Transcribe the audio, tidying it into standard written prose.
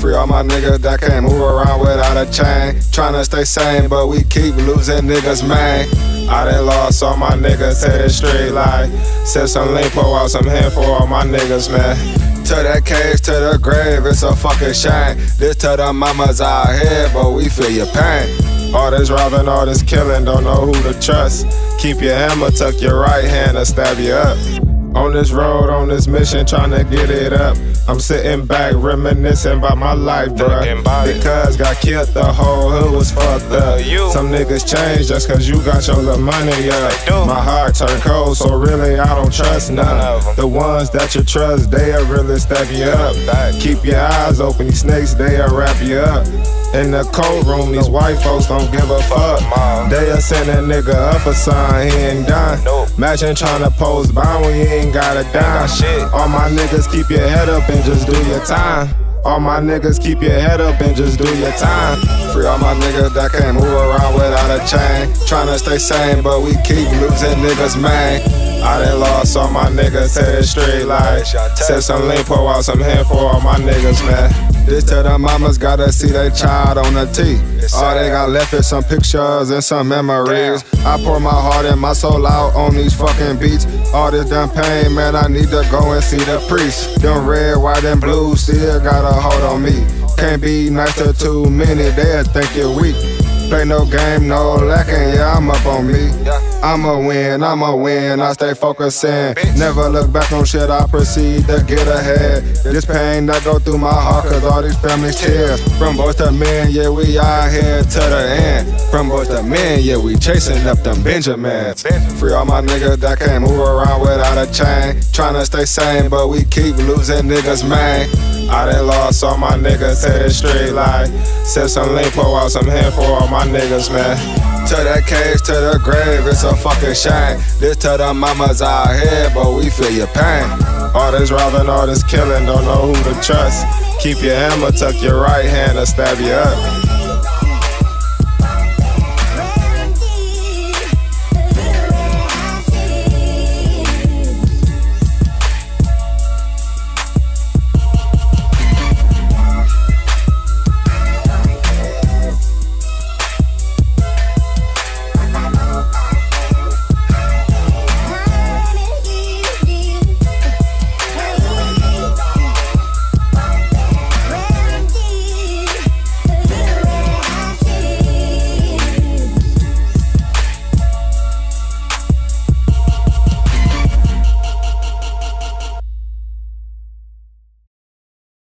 Free all my niggas that can't move around without a chain. Tryna stay sane, but we keep losing niggas, man. I done lost all my niggas to the street like sip some lean, pour out some hand for all my niggas, man. To that cage, to the grave, it's a fucking shame. This to the mamas out here, but we feel your pain. All this robbing, all this killing, don't know who to trust. Keep your hammer, tuck your right hand, or stab you up. On this road, on this mission, tryna get it up. I'm sitting back, reminiscing about my life, bruh. Because got killed, the whole hood was fucked up. Some niggas change just cause you got your little money up. My heart turned cold, so really I don't trust none. The ones that you trust, they'll really stab you up. Keep your eyes open, these snakes, they'll wrap you up. In the cold room, these white folks don't give a fuck. They'll send a nigga up a sign, he ain't done. Imagine tryna post bond when you ain't got a dime. All my niggas keep your head up and just do your time. All my niggas keep your head up and just do your time. Free all my niggas that can't move around without a chain. Tryna stay sane, but we keep losing niggas, man. I done lost all my niggas to the street like sip some lean, pour out some hand for all my niggas, man. This to the mamas gotta see their child on the T. All they got left is some pictures and some memories. I pour my heart and my soul out on these fucking beats. All this done pain, man, I need to go and see the priest. Them red, white, and blue still got a hold on me. Can't be nice to too many, they'll think you're weak. Play no game, no lacking, yeah, I'm up on me. I'ma win, I stay focusing. Never look back on shit, I proceed to get ahead. This pain that go through my heart, cause all these families tears. From boys to men, yeah, we out here to the end. From boys to men, yeah, we chasing up them Benjamins. Free all my niggas that can't move around without a chain. Tryna stay sane, but we keep losing niggas, man. I done lost all my niggas to the street like sip some lean, pour out some hand for all my niggas, man. To that cage, to the grave, it's a fucking shame. This to the mamas out here, but we feel your pain. All this robbing, all this killing, don't know who to trust. Keep your hammer, tuck your right hand, or stab you up.